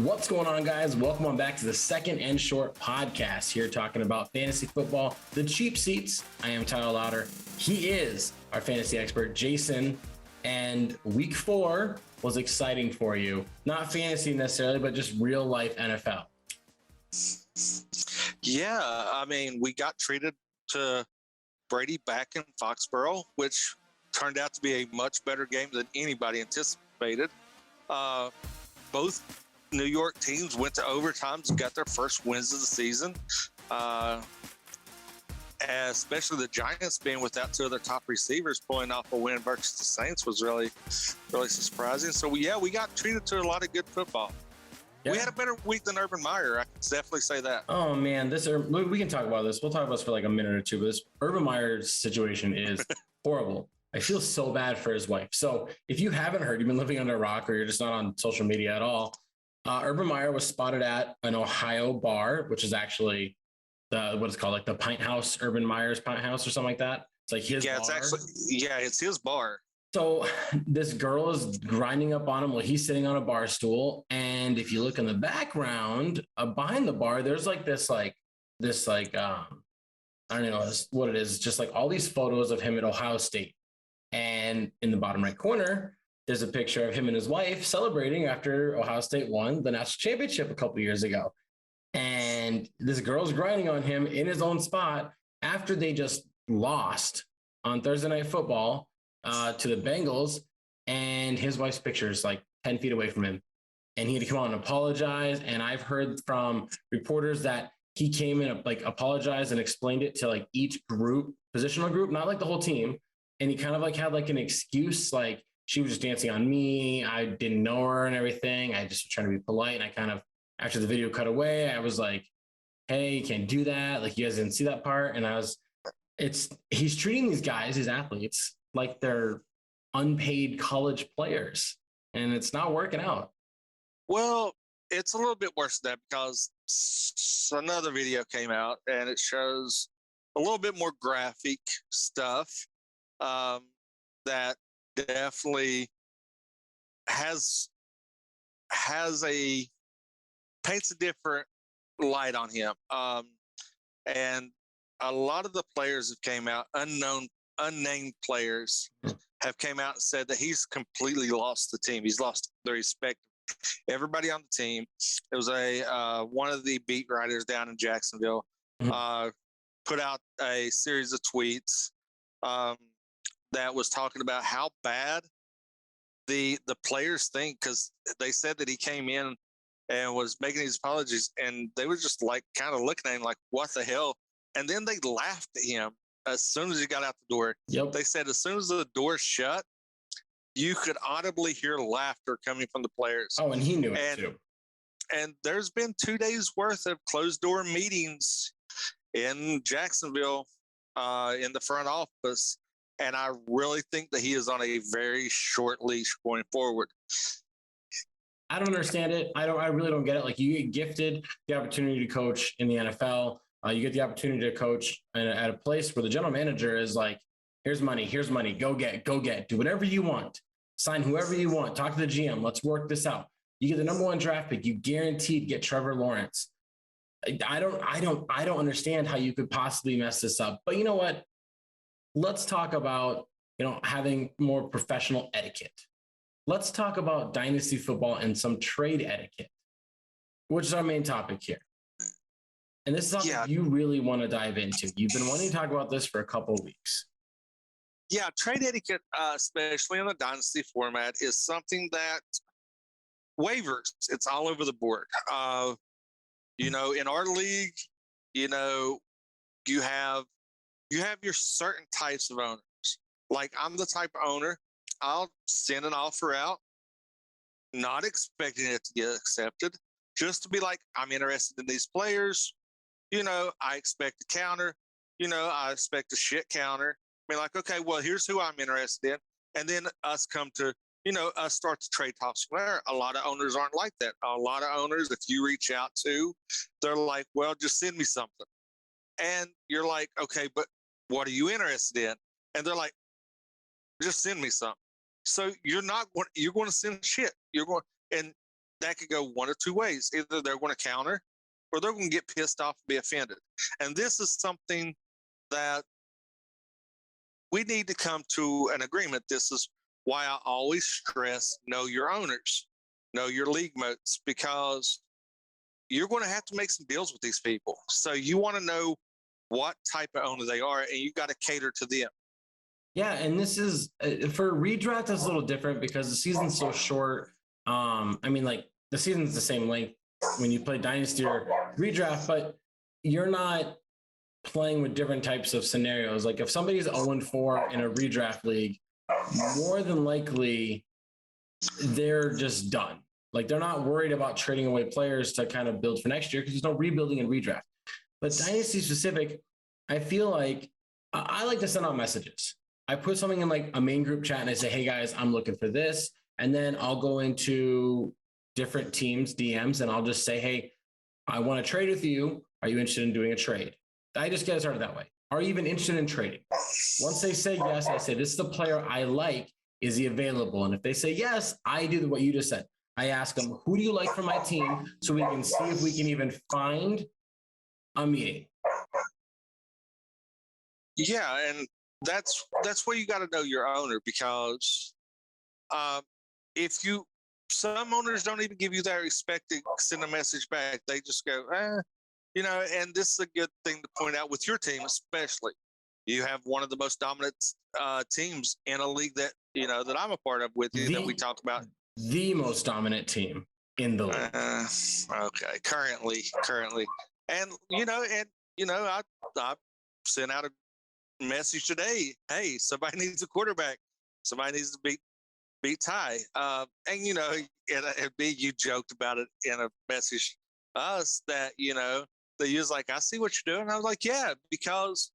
What's going on, guys? Welcome on back to the Second and Short podcast here talking about fantasy football, the cheap seats. I am Tyler Lauder. He is our fantasy expert, Jason. And week 4 was exciting for you. Not fantasy necessarily, but just real life NFL. Yeah, I mean, we got treated to Brady back in Foxborough, which turned out to be a much better game than anybody anticipated. Both New York teams went to overtimes and got their first wins of the season. Especially the Giants being without 2 of their top receivers, pulling off a win versus the Saints was really surprising. So, we got treated to a lot of good football. Yeah. We had a better week than Urban Meyer. I can definitely say that. Oh, man. We can talk about this. We'll talk about this for like a minute or two. But this Urban Meyer's situation is horrible. I feel so bad for his wife. So if you haven't heard, you've been living under a rock or you're just not on social media at all, Urban Meyer was spotted at an Ohio bar, which is actually what it's called, like the Pint House, Urban Meyer's Pint House or something like that. It's like his bar. It's his bar. So this girl is grinding up on him while he's sitting on a bar stool. And if you look in the background, behind the bar, there's like this, I don't know what it is, just like all these photos of him at Ohio State. And in the bottom right corner, there's a picture of him and his wife celebrating after Ohio State won the national championship a couple years ago. And this girl's grinding on him in his own spot after they just lost on Thursday Night Football to the Bengals. And his wife's picture is like 10 feet away from him. And he had to come out and apologize. And I've heard from reporters that he came in, like, apologized and explained it to like each positional group, not like the whole team. And he kind of like had like an excuse, like she was just dancing on me. I didn't know her and everything. I just was trying to be polite. And I kind of, after the video cut away, I was like, hey, you can't do that. Like, you guys didn't see that part. And he's treating these guys, these athletes, like they're unpaid college players. And it's not working out. Well, it's a little bit worse than that because another video came out and it shows a little bit more graphic stuff. That definitely paints a different light on him. And a lot of the players have came out, unnamed players have came out and said that he's completely lost the team. He's lost the respect of everybody on the team. It was one of the beat writers down in Jacksonville, put out a series of tweets, that was talking about how bad the players think, because they said that he came in and was making these apologies, and they were just like kind of looking at him like, what the hell? And then they laughed at him as soon as he got out the door. Yep. They said as soon as the door shut, you could audibly hear laughter coming from the players. Oh, and he knew it too. And there's been 2 days worth of closed door meetings in Jacksonville, in the front office. And I really think that he is on a very short leash going forward. I don't understand it. I really don't get it. Like, you get gifted the opportunity to coach in the NFL. You get the opportunity to coach at a place where the general manager is like, here's money, go get, do whatever you want, sign whoever you want, talk to the GM, let's work this out. You get the number 1 draft pick, you guaranteed get Trevor Lawrence. I don't understand how you could possibly mess this up. But you know what? Let's talk about, having more professional etiquette. Let's talk about dynasty football and some trade etiquette, which is our main topic here. And this is something you really want to dive into. You've been wanting to talk about this for a couple of weeks. Yeah, trade etiquette, especially in the dynasty format, is something that waivers. It's all over the board. In our league, you have your certain types of owners. Like, I'm the type of owner, I'll send an offer out, not expecting it to get accepted, just to be like, I'm interested in these players. I expect a counter. I expect a shit counter. Be like, okay, well, here's who I'm interested in. And then us come to, us start to trade tops from there. A lot of owners aren't like that. A lot of owners, if you reach out to, they're like, well, just send me something. And you're like, okay, but what are you interested in? And they're like, just send me something. So you're going to send shit. And that could go one of two ways. Either they're going to counter or they're going to get pissed off and be offended. And this is something that we need to come to an agreement. This is why I always stress know your owners, know your league mates, because you're going to have to make some deals with these people. So you want to know what type of owner they are, and you got to cater to them. Yeah, and this is for redraft. It's a little different because the season's so short. I mean, like the season's the same length when you play Dynasty or redraft, but you're not playing with different types of scenarios. Like if somebody's 0-4 in a redraft league, more than likely they're just done. Like they're not worried about trading away players to kind of build for next year because there's no rebuilding in redraft. But Dynasty specific, I feel like I like to send out messages. I put something in like a main group chat and I say, hey guys, I'm looking for this. And then I'll go into different teams, DMs, and I'll just say, hey, I want to trade with you. Are you interested in doing a trade? I just get it started that way. Are you even interested in trading? Once they say yes, I say, this is the player I like. Is he available? And if they say yes, I do what you just said. I ask them, who do you like for my team? So we can see if we can even find a meeting. Yeah, and that's where you got to know your owner, because if you, some owners don't even give you that respect to send a message back. They just go, and this is a good thing to point out with your team, especially. You have one of the most dominant teams in a league that, that I'm a part of with you, that we talked about. The most dominant team in the league. Okay, currently. And, I sent out a message today. Hey, somebody needs a quarterback. Somebody needs to beat Ty. And B, you joked about it in a message to us that, that you was like, I see what you're doing. I was like, yeah, because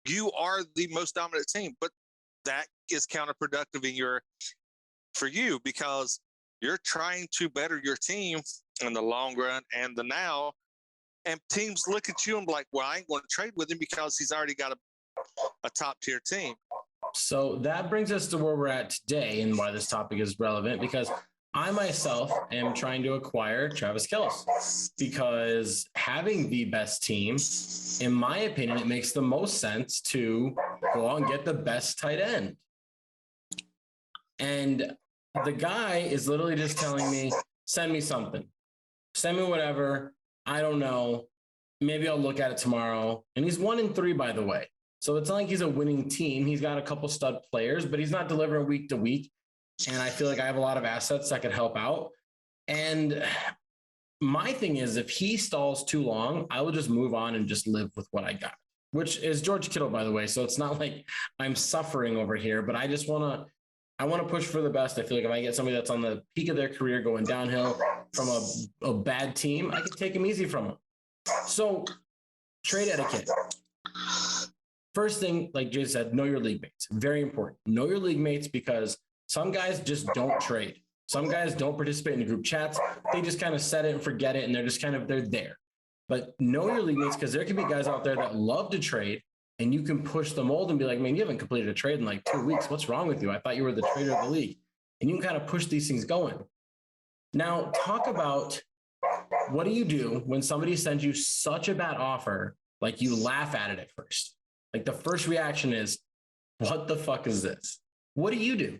you are the most dominant team, but that is counterproductive for you, because you're trying to better your team in the long run and the now. And teams look at you and be like, well, I ain't going to trade with him because he's already got a top tier team. So that brings us to where we're at today and why this topic is relevant, because I myself am trying to acquire Travis Kelce, because having the best team, in my opinion, it makes the most sense to go out and get the best tight end. And the guy is literally just telling me, send me something, send me whatever. I don't know. Maybe I'll look at it tomorrow. And he's 1-3, by the way. So it's not like he's a winning team. He's got a couple stud players, but he's not delivering week to week. And I feel like I have a lot of assets that could help out. And my thing is, if he stalls too long, I will just move on and just live with what I got, which is George Kittle, by the way. So it's not like I'm suffering over here, but I just want to push for the best. I feel like if I get somebody that's on the peak of their career going downhill from a bad team, I can take them easy from them. So trade etiquette. First thing, like Jay said, know your league mates. Very important. Know your league mates, because some guys just don't trade. Some guys don't participate in the group chats. They just kind of set it and forget it, and they're there. But know your league mates, because there can be guys out there that love to trade, and you can push the mold and be like, man, you haven't completed a trade in like 2 weeks. What's wrong with you? I thought you were the trader of the league. And you can kind of push these things going. Now, talk about what do you do when somebody sends you such a bad offer, like you laugh at it at first? Like the first reaction is, what the fuck is this? What do you do?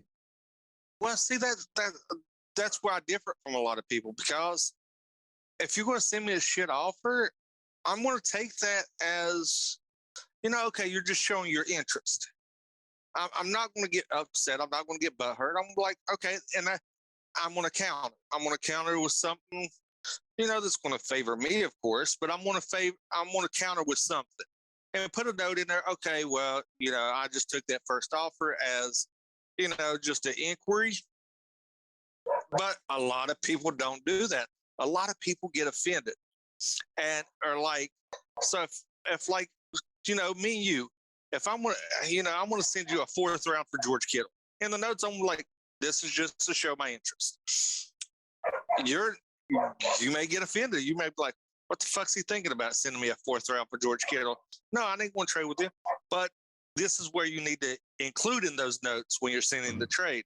Well, see, that's where I differ from a lot of people, because if you're going to send me a shit offer, I'm going to take that as, okay, you're just showing your interest. I'm not going to get upset. I'm not going to get butthurt. I'm like, okay, and I'm going to counter. I'm going to counter with something, that's going to favor me, of course, but I'm going to counter with something and put a note in there. Okay, well, I just took that first offer as, just an inquiry. But a lot of people don't do that. A lot of people get offended and are like, so if like, me and you, if I'm going to, I want to send you a 4th round for George Kittle. In the notes, I'm like, this is just to show my interest. You may get offended. You may be like, what the fuck's he thinking about sending me a 4th round for George Kittle? No, I ain't going to trade with you. But this is where you need to include in those notes when you're sending the trade.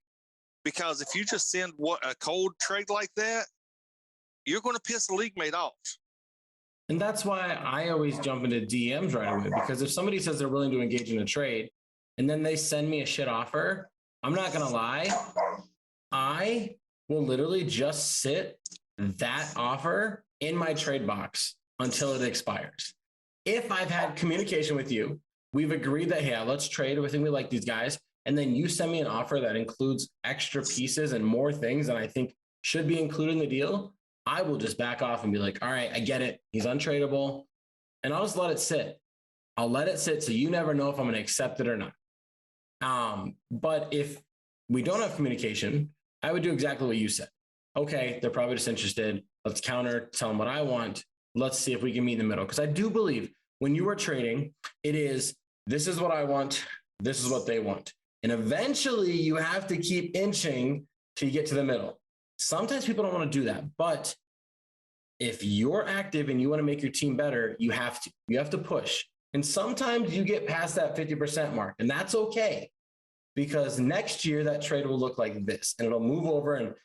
Because if you just send a cold trade like that, you're going to piss a league mate off. And that's why I always jump into DMs right away, because if somebody says they're willing to engage in a trade and then they send me a shit offer, I'm not going to lie. I will literally just sit that offer in my trade box until it expires. If I've had communication with you, we've agreed that, yeah, let's trade. I think we like these guys. And then you send me an offer that includes extra pieces and more things than I think should be included in the deal, I will just back off and be like, all right, I get it. He's untradeable. And I'll just let it sit. I'll let it sit so you never know if I'm going to accept it or not. But if we don't have communication, I would do exactly what you said. Okay, they're probably just interested. Let's counter, tell them what I want. Let's see if we can meet in the middle. Because I do believe when you are trading, it is, this is what I want. This is what they want. And eventually you have to keep inching till you get to the middle. Sometimes people don't want to do that, but if you're active and you want to make your team better, you have to push. And sometimes you get past that 50% mark, and that's okay, because next year that trade will look like this and it'll move over and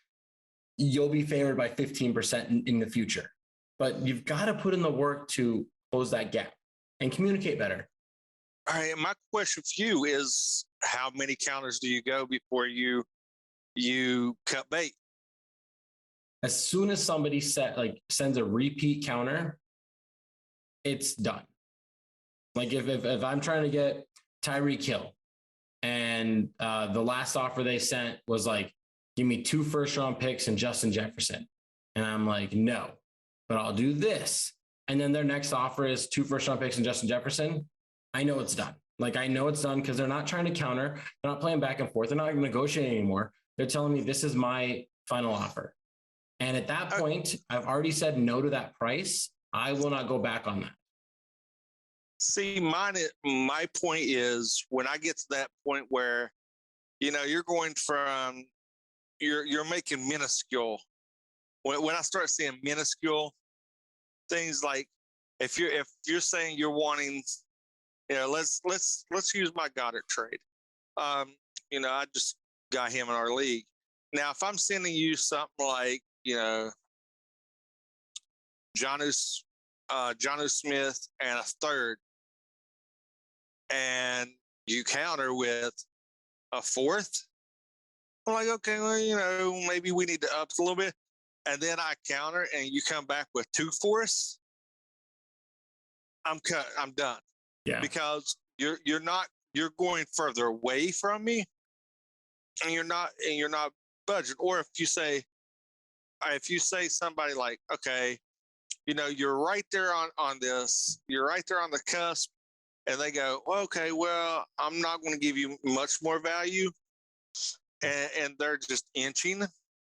you'll be favored by 15% in the future. But you've got to put in the work to close that gap and communicate better. All right. My question for you is, how many counters do you go before you cut bait? As soon as somebody sends a repeat counter, it's done. Like if I'm trying to get Tyreek Hill and the last offer they sent was like, give me 2 first-round picks and Justin Jefferson. And I'm like, no, but I'll do this. And then their next offer is 2 first-round picks and Justin Jefferson. I know it's done. Like, I know it's done because they're not trying to counter. They're not playing back and forth. They're not negotiating anymore. They're telling me this is my final offer. And at that point, I've already said no to that price. I will not go back on that. See, my point is, when I get to that point where, you're going from, you're making minuscule. When I start seeing minuscule things, like if you're saying you're wanting, let's use my Goddard trade. I just got him in our league. Now, if I'm sending you something like, Jonnu Smith and a third, and you counter with a 4th, I'm like, okay, well, maybe we need to up a little bit. And then I counter and you come back with 2 4ths, I'm done. Yeah. Because you're going further away from me, and you're not budget. Or if you say somebody like, okay, you're right there on this, you're right there on the cusp, and they go, well, okay, well, I'm not going to give you much more value, and they're just inching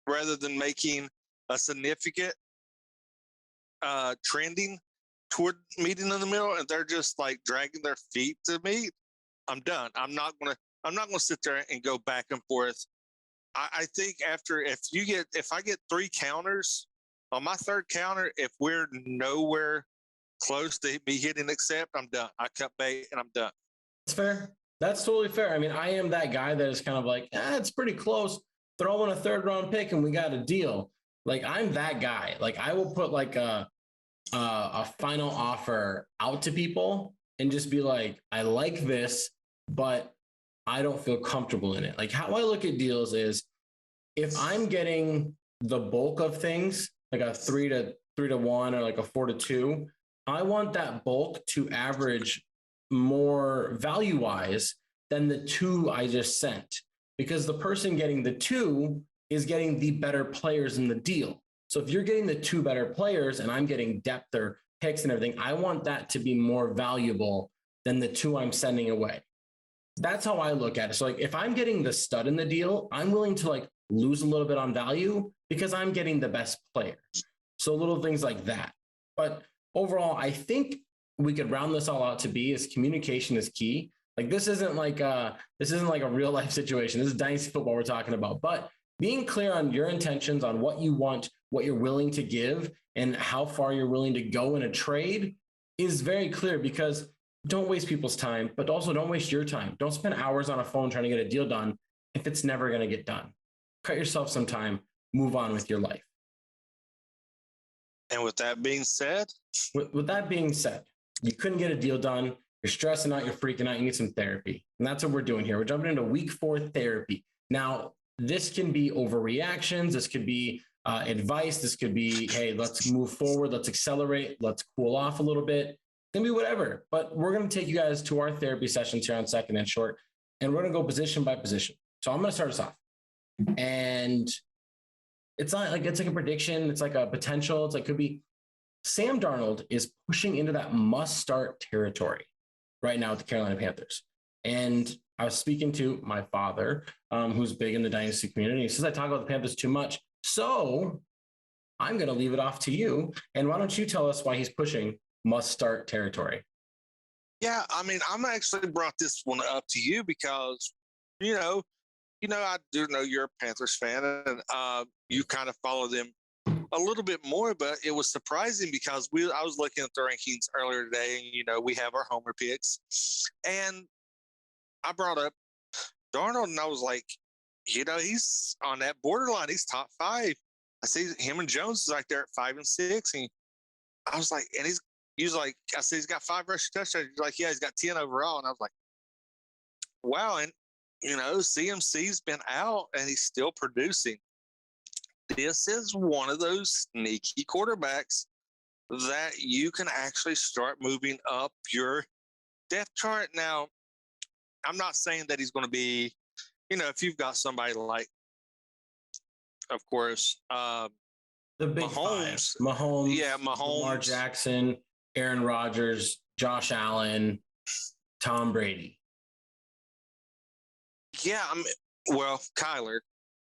rather than making a significant trending toward meeting in the middle, and they're just like dragging their feet to meet, I'm done. I'm not gonna sit there and go back and forth. I think if I get 3 counters on my 3rd counter, if we're nowhere close to be hitting accept, I'm done. I cut bait and I'm done. That's fair. That's totally fair. I mean, I am that guy that is kind of like, it's pretty close. Throw in a 3rd-round pick and we got a deal. Like, I'm that guy. Like, I will put like a final offer out to people and just be like, I like this, but I don't feel comfortable in it. Like, how I look at deals is, if I'm getting the bulk of things, like a 3-1 or like a 4-2, I want that bulk to average more value-wise than the 2 I just sent, because the person getting the 2 is getting the better players in the deal. So if you're getting the 2 better players and I'm getting depth or picks and everything, I want that to be more valuable than the 2 I'm sending away. That's how I look at it. So like, if I'm getting the stud in the deal, I'm willing to like lose a little bit on value because I'm getting the best players. So little things like that. But overall, I think we could round this all out to be is communication is key. Like, this isn't like a real life situation. This is dynasty football we're talking about, but being clear on your intentions, on what you want, what you're willing to give, and how far you're willing to go in a trade is very clear, because don't waste people's time, but also don't waste your time. Don't spend hours on a phone trying to get a deal done if it's never going to get done. Cut yourself some time, move on with your life. And with that being said, you couldn't get a deal done. You're stressing out. You're freaking out. You need some therapy. And that's what we're doing here. We're jumping into week 4 therapy. Now, this can be overreactions. This could be advice. This could be, hey, let's move forward. Let's accelerate. Let's cool off a little bit. It can be whatever. But we're going to take you guys to our therapy sessions here on Second and Short. And we're going to go position by position. So I'm going to start us off. And it's not like it's like a prediction. It's like a potential. It's like could be Sam Darnold is pushing into that must-start territory right now with the Carolina Panthers. And I was speaking to my father, who's big in the dynasty community. He says I talk about the Panthers too much. So I'm going to leave it off to you. And why don't you tell us why he's pushing must-start territory? Yeah, I mean, I'm actually brought this one up to you because, I do know you're a Panthers fan, and you kind of follow them a little bit more. But it was surprising because I was looking at the rankings earlier today, and we have our homer picks, and I brought up Darnold, and I was like, he's on that borderline. He's top 5. I see him and Jones is right there at 5 and 6, and I was like, and he's like, I said he's got 5 rushing touchdowns. He's like, yeah, he's got 10 overall, and I was like, wow, and CMC's been out and he's still producing. This is one of those sneaky quarterbacks that you can actually start moving up your depth chart. Now, I'm not saying that he's going to be, if you've got somebody like, of course, the big Mahomes. Mahomes, Lamar Jackson, Aaron Rodgers, Josh Allen, Tom Brady. Yeah, Kyler.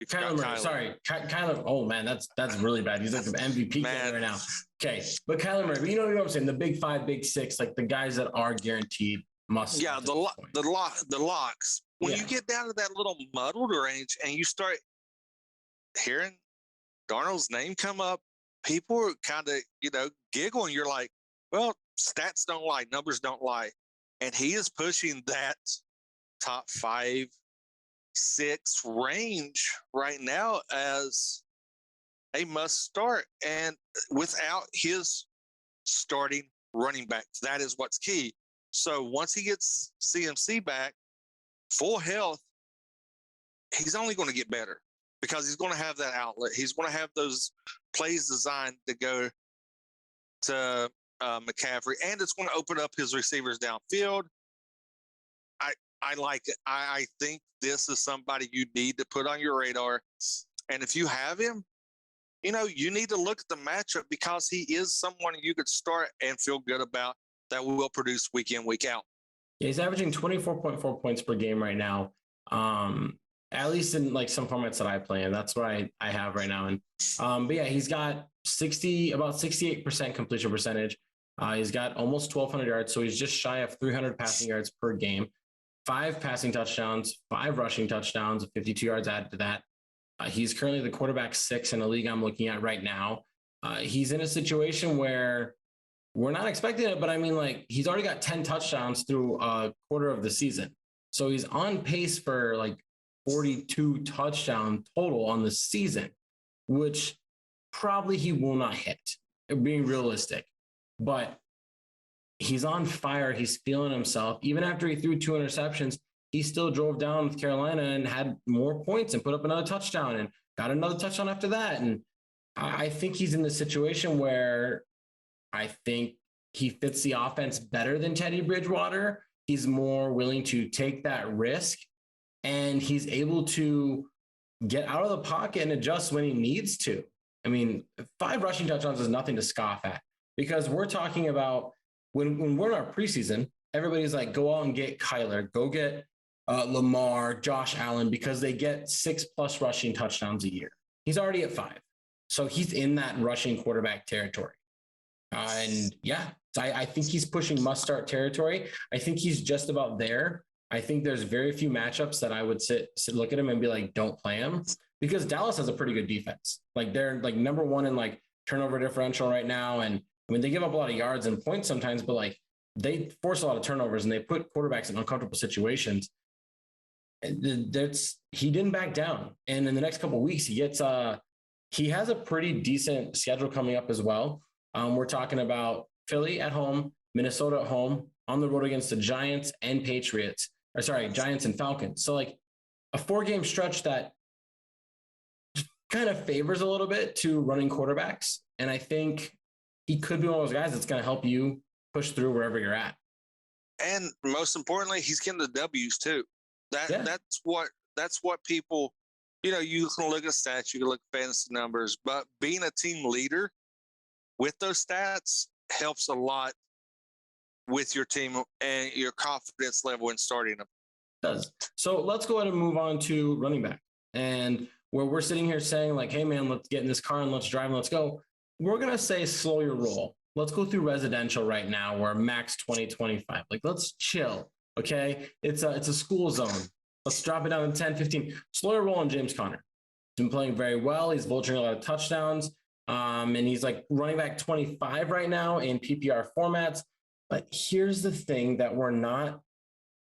Kyler. Oh man, that's really bad. He's like the MVP right now. Okay, but Kyler Murray. But you know what I'm saying? The big 5, big 6, like the guys that are guaranteed must. Yeah, the locks. When you get down to that little muddled range and you start hearing Darnold's name come up, people are kind of giggling. You're like, well, stats don't lie, numbers don't lie, and he is pushing that top 5, 6 range right now as a must start, and without his starting running backs, that is what's key. So once he gets CMC back full health, he's only going to get better because he's going to have that outlet. He's going to have those plays designed to go to McCaffrey, and it's going to open up his receivers downfield. I like it. I think this is somebody you need to put on your radar. And if you have him, you need to look at the matchup because he is someone you could start and feel good about that will produce week in, week out. Yeah, he's averaging 24.4 points per game right now. At least in like some formats that I play in. That's what I have right now. And but yeah, he's got about 68% completion percentage. He's got almost 1,200 yards, so he's just shy of 300 passing yards per game. 5 passing touchdowns, 5 rushing touchdowns, 52 yards added to that. He's currently the quarterback 6 in the league I'm looking at right now. He's in a situation where we're not expecting it, but I mean, like, he's already got 10 touchdowns through a quarter of the season. So he's on pace for like 42 touchdown total on the season, which probably he will not hit, being realistic. But he's on fire. He's feeling himself. Even after he threw 2 interceptions, he still drove down with Carolina and had more points and put up another touchdown and got another touchdown after that. And I think he's in the situation where I think he fits the offense better than Teddy Bridgewater. He's more willing to take that risk, and he's able to get out of the pocket and adjust when he needs to. I mean, 5 rushing touchdowns is nothing to scoff at, because we're talking about when we're in our preseason, everybody's like, go out and get Kyler, go get Lamar, Josh Allen, because they get 6+ rushing touchdowns a year. He's already at 5. So he's in that rushing quarterback territory. And yeah, I think he's pushing must-start territory. I think he's just about there. I think there's very few matchups that I would look at him and be like, don't play him, because Dallas has a pretty good defense. Like, they're like number 1 in like turnover differential right now. And I mean, they give up a lot of yards and points sometimes, but like they force a lot of turnovers and they put quarterbacks in uncomfortable situations. He didn't back down. And in the next couple of weeks, he has a pretty decent schedule coming up as well. We're talking about Philly at home, Minnesota at home, on the road against the Giants and Patriots, or sorry, Giants and Falcons. So like a 4-game stretch that kind of favors a little bit to running quarterbacks. And I think he could be one of those guys that's going to help you push through wherever you're at. And most importantly, he's getting the W's too. That's what people, you can look at stats, you can look at fantasy numbers, but being a team leader with those stats helps a lot with your team and your confidence level in starting them. It does. So let's go ahead and move on to running back. And where we're sitting here saying like, hey man, let's get in this car and let's drive and let's go. We're going to say slow your roll. Let's go through residential right now. We're max 2025. Like let's chill. Okay. It's a school zone. Let's drop it down to 10, 15. Slow your roll on James Conner. He's been playing very well. He's vulturing a lot of touchdowns. And he's like running back 25 right now in PPR formats. But here's the thing that we're not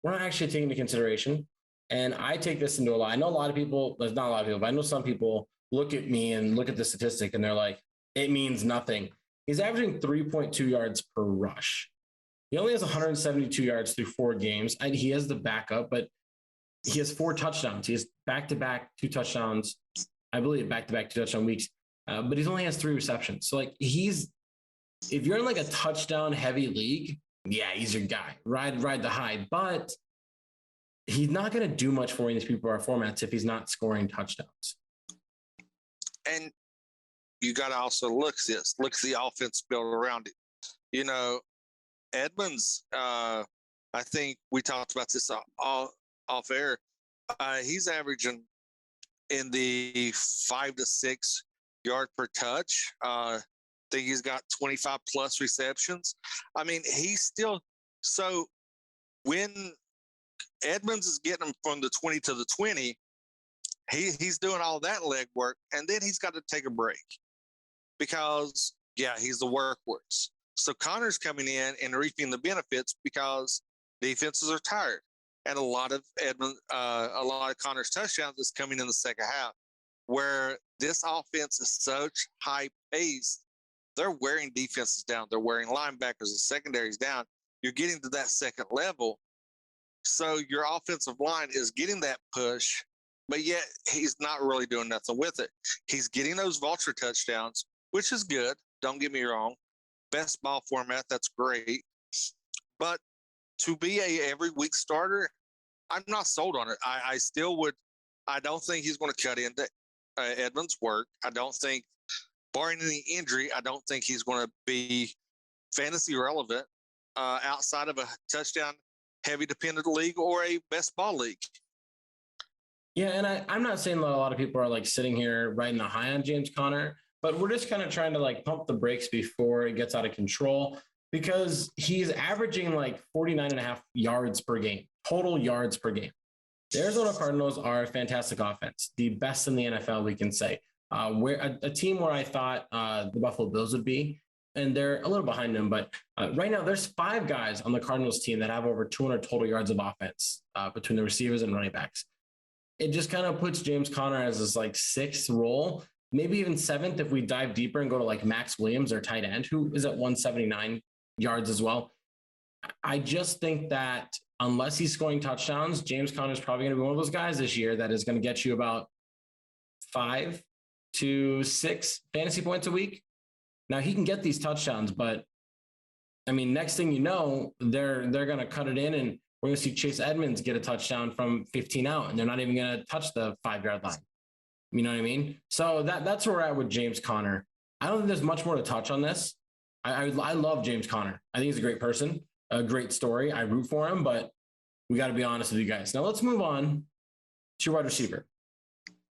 actually taking into consideration. And I take this into a lot. I know a lot of people, there's not a lot of people, but I know some people look at me and look at the statistic and they're like, it means nothing. He's averaging 3.2 yards per rush. He only has 172 yards through 4 games. He has the backup, but he has 4 touchdowns. He has back-to-back 2 touchdowns. I believe back-to-back 2 touchdown weeks. But he only has 3 receptions. So like if you're in like a touchdown heavy league, yeah, he's your guy. Ride the high. But he's not going to do much for you in these PPR formats if he's not scoring touchdowns. And you got to also look at the offense built around it. Edmonds, I think we talked about this off air. He's averaging in the 5 to 6 yard per touch. I think he's got 25 plus receptions. I mean, he's still so when Edmonds is getting him from the 20 to the 20, he's doing all that leg work, and then he's got to take a break because, he's the workhorse. So Connor's coming in and reaping the benefits because defenses are tired, and a lot of Connor's touchdowns is coming in the second half, where this offense is such high pace. They're wearing defenses down. They're wearing linebackers and secondaries down. You're getting to that second level. So your offensive line is getting that push, but yet he's not really doing nothing with it. He's getting those vulture touchdowns, which is good. Don't get me wrong. Best ball format, that's great. But to be a every week starter, I'm not sold on it. I still would. I don't think he's going to cut into Edmonds' work. I don't think, barring any injury, I don't think he's going to be fantasy relevant outside of a touchdown heavy dependent league or a best ball league. Yeah, and I'm not saying that a lot of people are like sitting here riding the high on James Conner, but we're just kind of trying to like pump the brakes before it gets out of control because he's averaging like 49.5 yards per game, total yards per game. The Arizona Cardinals are a fantastic offense, the best in the NFL, we can say. We're a team where I thought the Buffalo Bills would be, and they're a little behind them. But right now, there's 5 guys on the Cardinals team that have over 200 total yards of offense between the receivers and running backs. It just kind of puts James Conner as this like 6th role, maybe even 7th if we dive deeper and go to like Max Williams, their tight end, who is at 179 yards as well. I just think that unless he's scoring touchdowns, James Conner is probably going to be one of those guys this year that is going to get you about 5 to 6 fantasy points a week. Now he can get these touchdowns, but I mean, next thing you know, they're going to cut it in and we're going to see Chase Edmonds get a touchdown from 15 out and they're not even going to touch the 5-yard line. You know what I mean? So that's where we're at with James Conner. I don't think there's much more to touch on this. I love James Conner. I think he's a great person, a great story. I root for him, but we got to be honest with you guys. Now let's move on to wide receiver.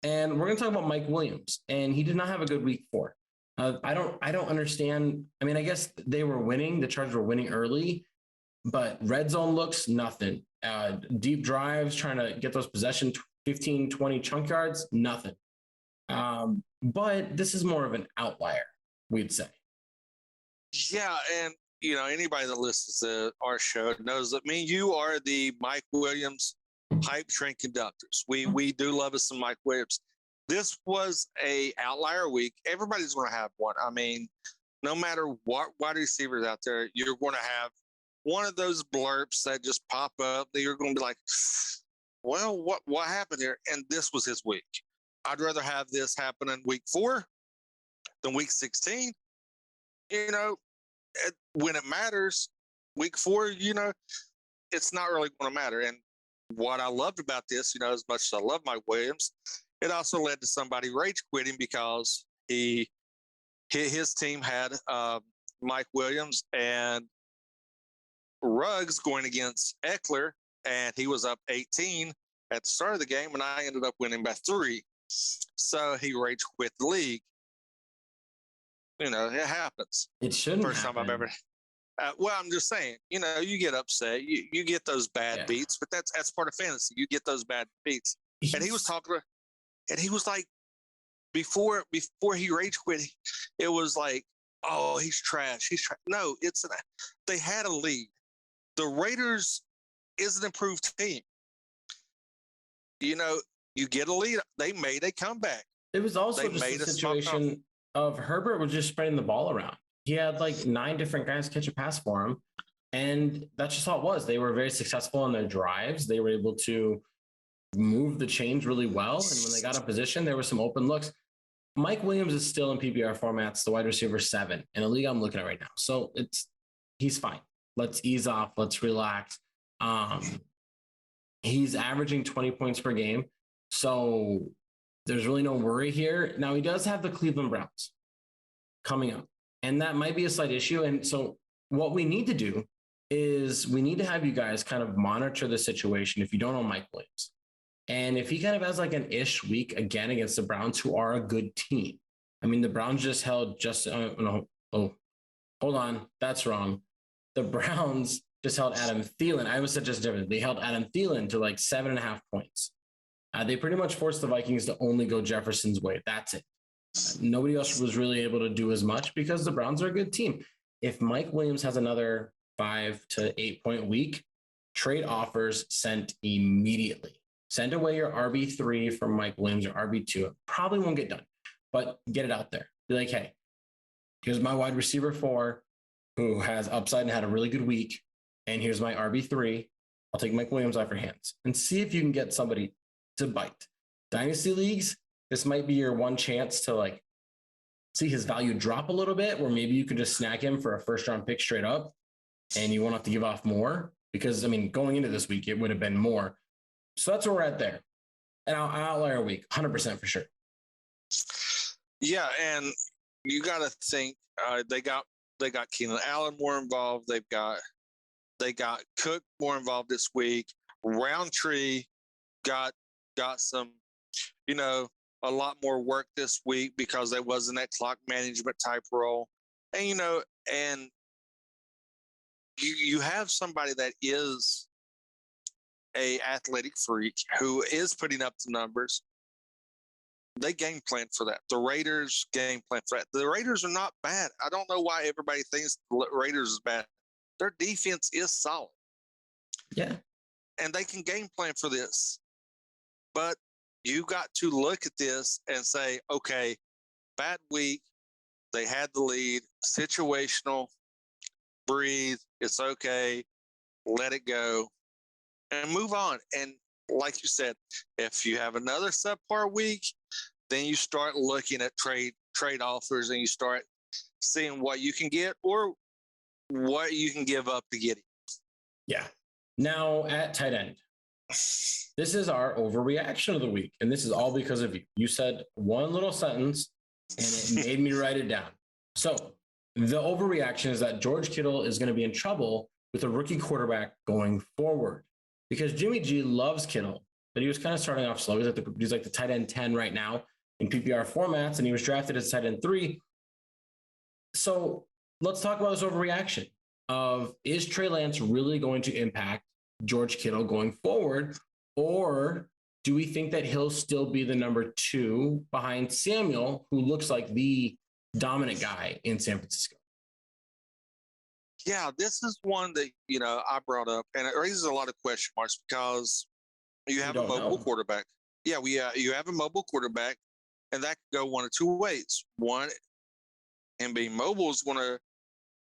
And we're going to talk about Mike Williams. And he did not have a good week 4. I don't understand. I mean, I guess they were winning. The Chargers were winning early, but red zone looks nothing. Deep drives, trying to get those possession 15, 20 chunk yards, nothing. But this is more of an outlier, we'd say. Yeah, and anybody that listens to our show knows that me and you are the Mike Williams hype train conductors. We do love us some Mike Williams. This was a outlier week. Everybody's going to have one. I mean, no matter what wide receivers out there, you're going to have one of those blurps that just pop up that you're going to be like, well, what happened here? And this was his week. I'd rather have this happen in week 4 than week 16. You know, when it matters, week 4, you know, it's not really going to matter. And what I loved about this, you know, as much as I love Mike Williams, it also led to somebody rage quitting because his team had Mike Williams and Ruggs going against Eckler, and he was up 18 at the start of the game, and I ended up winning by 3. So he rage quit the league. You know, it happens. It shouldn't First happen. time I've ever. Well, I'm just saying, you know, you get upset, you get those bad beats, but that's part of fantasy. You get those bad beats. And he was talking, and he was like, before he rage quit, it was like, oh, he's trash. He's trash. No, they had a lead. The Raiders is an improved team. You know, you get a lead. They made a comeback. It was also just a situation of Herbert was just spreading the ball around. He had like 9 different guys catch a pass for him. And that's just how it was. They were very successful in their drives. They were able to move the chains really well. And when they got in position, there were some open looks. Mike Williams is still in PPR formats, the wide receiver 7 in a league I'm looking at right now. So he's fine. Let's ease off. Let's relax. He's averaging 20 points per game. So there's really no worry here. Now he does have the Cleveland Browns coming up, and that might be a slight issue. And so what we need to do is we need to have you guys kind of monitor the situation if you don't know Mike Williams. And if he kind of has like an ish week again against the Browns, who are a good team. I mean, the Browns just held hold on. That's wrong. The Browns just held Adam Thielen. I always said just different. They held Adam Thielen to like 7.5 points. They pretty much forced the Vikings to only go Jefferson's way. That's it. Nobody else was really able to do as much because the Browns are a good team. If Mike Williams has another 5 to 8 point week, trade offers sent immediately. Send away your RB3 from Mike Williams or RB2. It probably won't get done, but get it out there. Be like, hey, here's my wide receiver 4 who has upside and had a really good week. And here's my RB3. I'll take Mike Williams off your hands and see if you can get somebody to bite. Dynasty leagues, this might be your one chance to like see his value drop a little bit, where maybe you can just snag him for a first round pick straight up and you won't have to give off more because, I mean, going into this week, it would have been more. So that's where we're at there. And I'll outlier week, 100% for sure. Yeah, and you got to think they got Keenan Allen more involved. They got Cook more involved this week. Roundtree got some, you know, a lot more work this week because there wasn't that clock management type role. And, you know, and you have somebody that is a athletic freak who is putting up the numbers. They game plan for that. The Raiders game plan for that. The Raiders are not bad. I don't know why everybody thinks the Raiders is bad. Their defense is solid. Yeah. And they can game plan for this. But you got to look at this and say, okay, bad week. They had the lead. Situational. Breathe. It's okay. Let it go. And move on. And like you said, if you have another subpar week, then you start looking at trade offers and you start seeing what you can get or what you can give up to get it. Yeah. Now at tight end, this is our overreaction of the week. And this is all because of you. You said one little sentence and it made me write it down. So the overreaction is that George Kittle is going to be in trouble with a rookie quarterback going forward. Because Jimmy G loves Kittle, but he was kind of starting off slow. He's like the tight end 10 right now in PPR formats, and he was drafted as tight end 3. So let's talk about this overreaction of, is Trey Lance really going to impact George Kittle going forward? Or do we think that he'll still be the number 2 behind Samuel, who looks like the dominant guy in San Francisco? Yeah, this is one that, you know, I brought up, and it raises a lot of question marks because you have a mobile quarterback. Yeah, you have a mobile quarterback, and that could go one of 2 ways. One, him being mobile is going to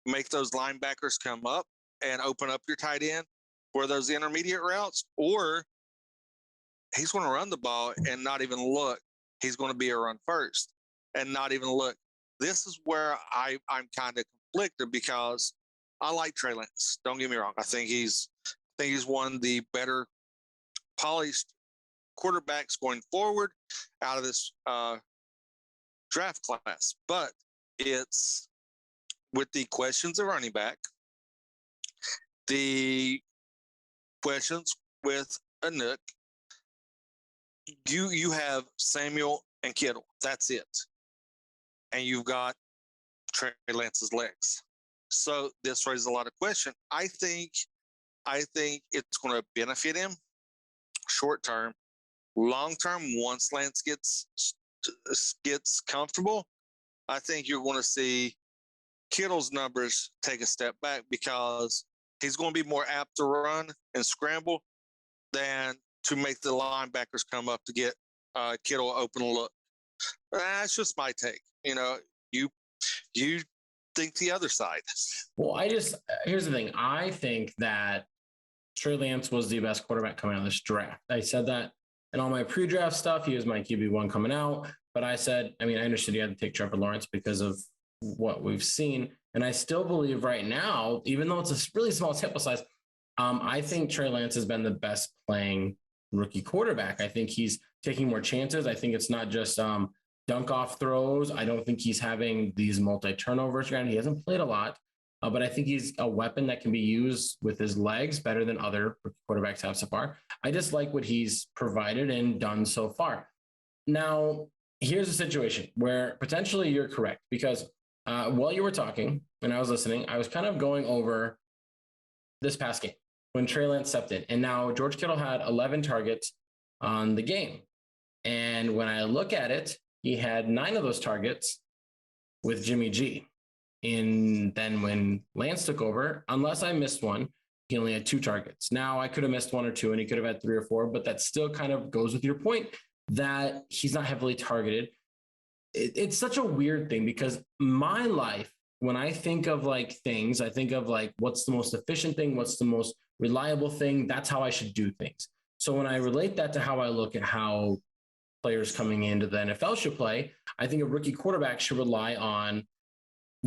make those linebackers come up and open up your tight end for those intermediate routes, or he's going to run the ball and not even look. He's going to be a run first and not even look. This is where I'm kind of conflicted because I like Trey Lance. Don't get me wrong. I think he's one of the better polished quarterbacks going forward out of this draft class. But it's with the questions of running back, the questions with a Nook, you have Samuel and Kittle. That's it. And you've got Trey Lance's legs. So this raises a lot of questions. I think it's going to benefit him short term. Long term, once Lance gets comfortable, I think you're going to see Kittle's numbers take a step back because he's going to be more apt to run and scramble than to make the linebackers come up to get Kittle open look. That's just my take. You think the other side. Well, here's the thing. I think that Trey Lance was the best quarterback coming out of this draft. I said that in all my pre-draft stuff. He was my QB1 coming out. But I said, I understood you had to take Trevor Lawrence because of what we've seen. And I still believe right now, even though it's a really small sample size, I think Trey Lance has been the best playing rookie quarterback. I think he's taking more chances. I think it's not just dunk off throws. I don't think he's having these multi-turnovers. He hasn't played a lot, but I think he's a weapon that can be used with his legs better than other quarterbacks have so far. I just like what he's provided and done so far. Now, here's a situation where potentially you're correct because while you were talking and I was listening, I was kind of going over this past game when Trey Lance stepped in. And now George Kittle had 11 targets on the game. And when I look at it, he had 9 of those targets with Jimmy G. And then when Lance took over, unless I missed one, he only had 2 targets. Now I could have missed 1 or 2 and he could have had 3 or 4, but that still kind of goes with your point that he's not heavily targeted. It's such a weird thing because my life, when I think of things, I think of what's the most efficient thing, what's the most reliable thing. That's how I should do things. So when I relate that to how I look at how players coming into the NFL should play, I think a rookie quarterback should rely on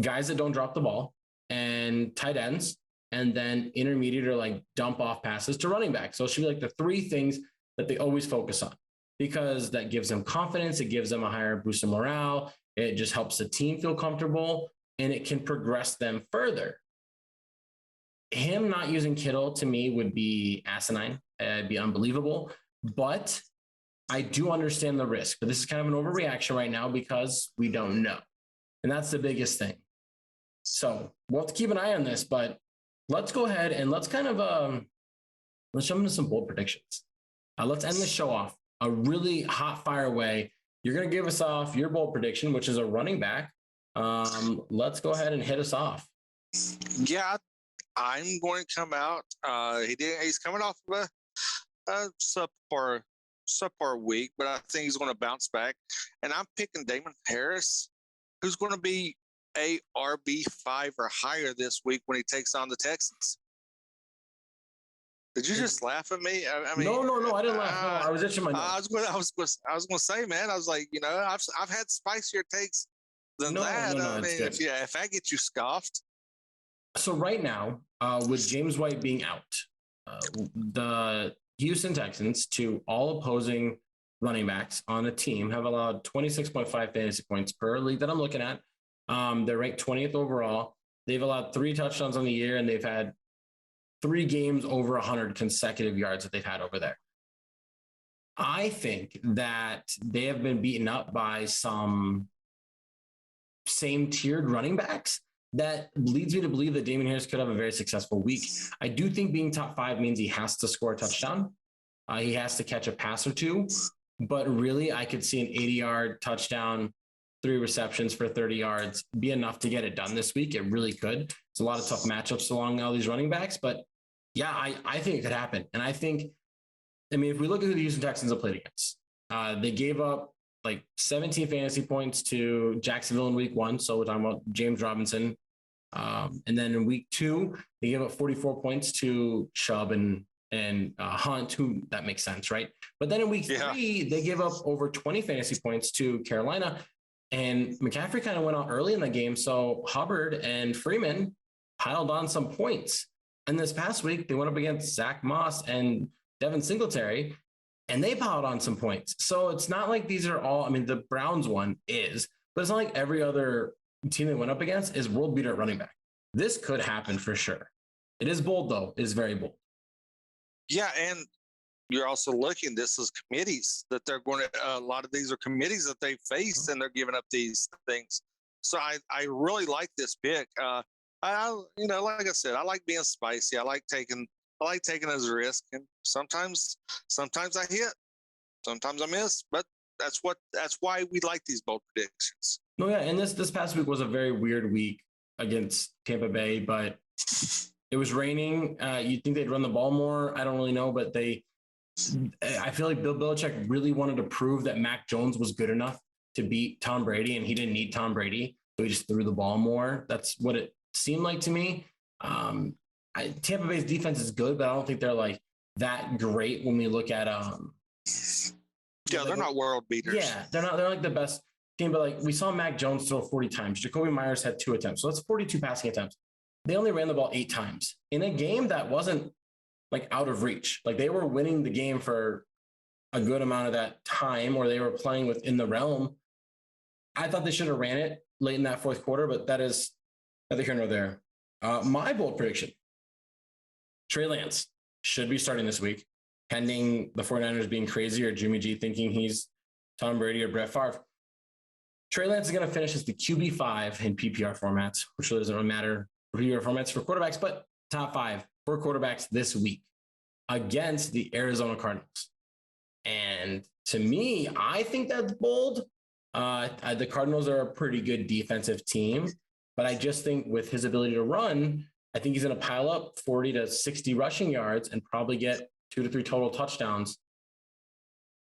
guys that don't drop the ball and tight ends, and then intermediate or dump off passes to running back. So it should be the 3 things that they always focus on because that gives them confidence. It gives them a higher boost of morale. It just helps the team feel comfortable and it can progress them further. Him not using Kittle to me would be asinine. It'd be unbelievable, but I do understand the risk, but this is kind of an overreaction right now because we don't know. And that's the biggest thing. So we'll have to keep an eye on this, but let's go ahead and let's kind of, let's jump into some bold predictions. Let's end the show off a really hot fire way. You're going to give us off your bold prediction, which is a running back. Let's go ahead and hit us off. Yeah, I'm going to come out. He's coming off of a subpar week, but I think he's going to bounce back. And I'm picking Damon Harris, who's going to be a RB5 or higher this week when he takes on the Texans. Did you just laugh at me? I mean, no, I didn't laugh. No, I was itching my nose. I was going to say, man, I was like, I've had spicier takes than that. No, if I get you scoffed. So right now, with James White being out, the Houston Texans, to all opposing running backs on a team, have allowed 26.5 fantasy points per league that I'm looking at. They're ranked 20th overall. They've allowed 3 touchdowns on the year, and they've had 3 games over 100 consecutive yards that they've had over there. I think that they have been beaten up by some same-tiered running backs. That leads me to believe that Damon Harris could have a very successful week. I do think being top 5 means he has to score a touchdown. He has to catch a pass or 2. But really, I could see an 80-yard touchdown, 3 receptions for 30 yards be enough to get it done this week. It really could. It's a lot of tough matchups along all these running backs. But, yeah, I think it could happen. And I think, if we look at who the Houston Texans have played against, they gave up like 17 fantasy points to Jacksonville in week 1. So we're talking about James Robinson. And then in week 2, they gave up 44 points to Chubb and Hunt, who that makes sense, right? But then in week 3, they gave up over 20 fantasy points to Carolina. And McCaffrey kind of went out early in the game. So Hubbard and Freeman piled on some points. And this past week, they went up against Zach Moss and Devin Singletary, and they piled on some points. So it's not like these are all, I mean, the Browns one is, but it's not like every other team they went up against is world beater at running back. This could happen for sure. It is bold, though. It is very bold. Yeah, and you're also looking, this is committees that they're going to, a lot of these are committees that they faced, and they're giving up these things. So I really like this pick. I like I said, I like being spicy. I like taking those risks, and sometimes I hit, sometimes I miss, but that's why we like these bold predictions. No, yeah, and this past week was a very weird week against Tampa Bay, but it was raining. You'd think they'd run the ball more. I don't really know, but I feel like Bill Belichick really wanted to prove that Mac Jones was good enough to beat Tom Brady, and he didn't need Tom Brady, so he just threw the ball more. That's what it seemed like to me. Tampa Bay's defense is good, but I don't think they're like that great when we look at they're not world beaters. Yeah, they're not. They're like the best team, but like we saw Mac Jones throw 40 times. Jacoby Myers had 2 attempts, so that's 42 passing attempts. They only ran the ball 8 times in a game that wasn't like out of reach. Like they were winning the game for a good amount of that time, or they were playing within the realm. I thought they should have ran it late in that fourth quarter, but that is neither here nor there. My bold prediction: Trey Lance should be starting this week, pending the 49ers being crazy or Jimmy G thinking he's Tom Brady or Brett Favre. Trey Lance is going to finish as the QB5 in PPR formats, which really doesn't really matter for PPR formats for quarterbacks, but top 5 for quarterbacks this week against the Arizona Cardinals. And to me, I think that's bold. The Cardinals are a pretty good defensive team, but I just think with his ability to run, I think he's going to pile up 40 to 60 rushing yards and probably get 2 to 3 total touchdowns.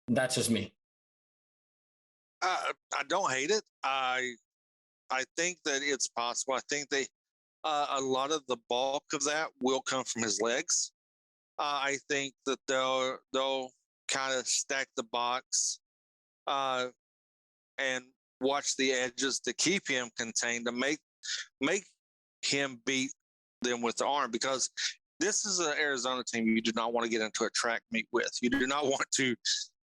That's just me. I don't hate it. I think that it's possible. I think a lot of the bulk of that will come from his legs. I think that they'll kind of stack the box and watch the edges to keep him contained, to make him beat them with the arm, because this is an Arizona team you do not want to get into a track meet with. You do not want to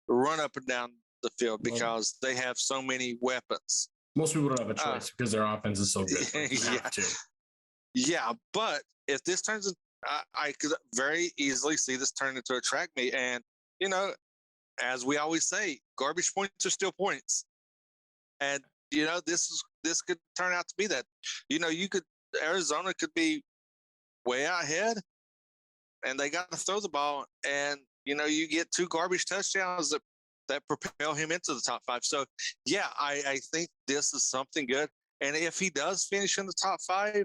run up and down the field because they have so many weapons. Most people don't have a choice because their offense is so good. Yeah, but if this turns, I could very easily see this turn into a track meet. And, as we always say, garbage points are still points. And, this could turn out to be that. Arizona could be way out ahead, and they got to throw the ball, and you get 2 garbage touchdowns that propel him into the top 5. So yeah, I think this is something good, and if he does finish in the top 5,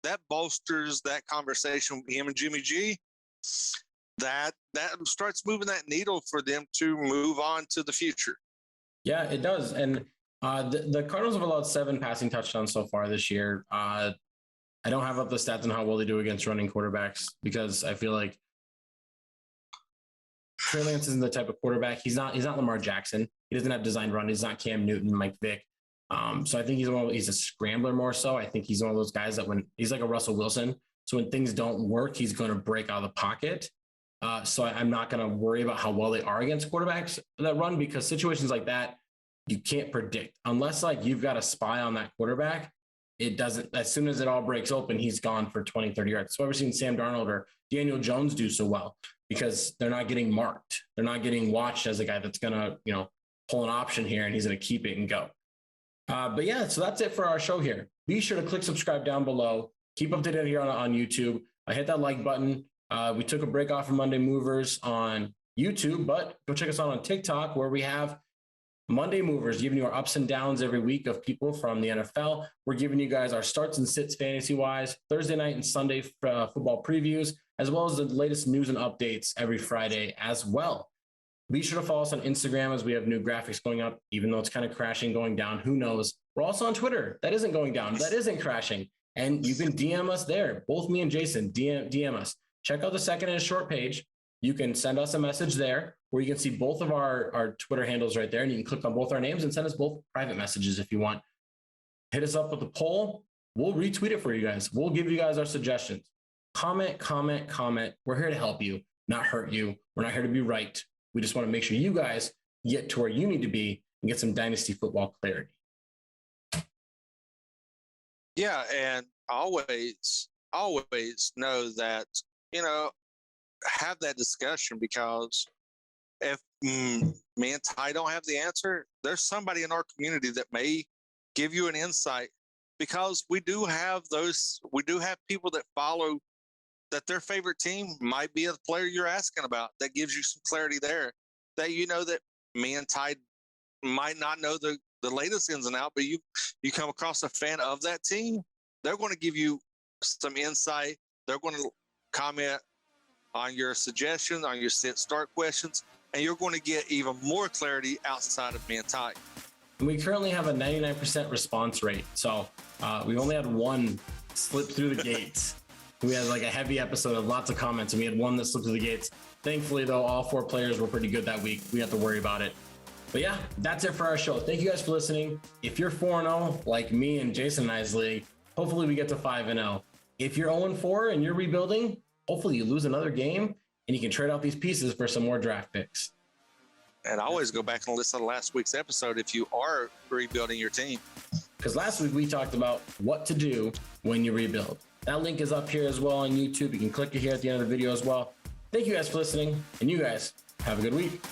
that bolsters that conversation with him and Jimmy G. That starts moving that needle for them to move on to the future. Yeah, it does. And the Cardinals have allowed 7 passing touchdowns so far this year. I don't have up the stats on how well they do against running quarterbacks, because I feel like Trey Lance isn't the type of quarterback. He's not Lamar Jackson. He doesn't have designed run. He's not Cam Newton, Mike Vick. So I think he's a scrambler more so. I think he's one of those guys that he's like a Russell Wilson. So when things don't work, he's going to break out of the pocket. So I'm not going to worry about how well they are against quarterbacks that run, because situations like that, you can't predict unless like you've got a spy on that quarterback. It doesn't, as soon as it all breaks open, he's gone for 20, 30 yards. So I've seen Sam Darnold or Daniel Jones do so well because they're not getting marked. They're not getting watched as a guy that's going to, pull an option here and he's going to keep it and go. But yeah, so that's it for our show here. Be sure to click subscribe down below. Keep up to date here on YouTube. Hit that like button. We took a break off from Monday Movers on YouTube, but go check us out on TikTok, where we have Monday Movers, giving you our ups and downs every week of people from the NFL. We're giving you guys our starts and sits fantasy-wise, Thursday night and Sunday football previews, as well as the latest news and updates every Friday as well. Be sure to follow us on Instagram as we have new graphics going up, even though it's kind of crashing, going down. Who knows? We're also on Twitter. That isn't going down. That isn't crashing. And you can DM us there. Both me and Jason, DM us. Check out the second and short page. You can send us a message there where you can see both of our Twitter handles right there. And you can click on both our names and send us both private messages if you want. Hit us up with a poll. We'll retweet it for you guys. We'll give you guys our suggestions. Comment. We're here to help you, not hurt you. We're not here to be right. We just want to make sure you guys get to where you need to be and get some dynasty football clarity. Yeah, and always know that, have that discussion, because if me and Ty don't have the answer, there's somebody in our community that may give you an insight, because we do have people that follow that their favorite team might be a player you're asking about. That gives you some clarity there, that that me and Ty might not know the latest ins and out, but you come across a fan of that team, they're going to give you some insight. They're going to comment on your suggestions, on your start questions, and you're going to get even more clarity outside of me and Ty. We currently have a 99% response rate. So we've only had one slip through the gates. We had like a heavy episode of lots of comments, and we had one that slipped through the gates. Thankfully, though, all 4 players were pretty good that week. We have to worry about it. But yeah, that's it for our show. Thank you guys for listening. If you're 4-0, like me and Jason and I's league, hopefully we get to 5-0. If you're 0-4 and you're rebuilding, hopefully you lose another game and you can trade out these pieces for some more draft picks. And always go back and listen to last week's episode if you are rebuilding your team. Because last week we talked about what to do when you rebuild. That link is up here as well on YouTube. You can click it here at the end of the video as well. Thank you guys for listening, and you guys have a good week.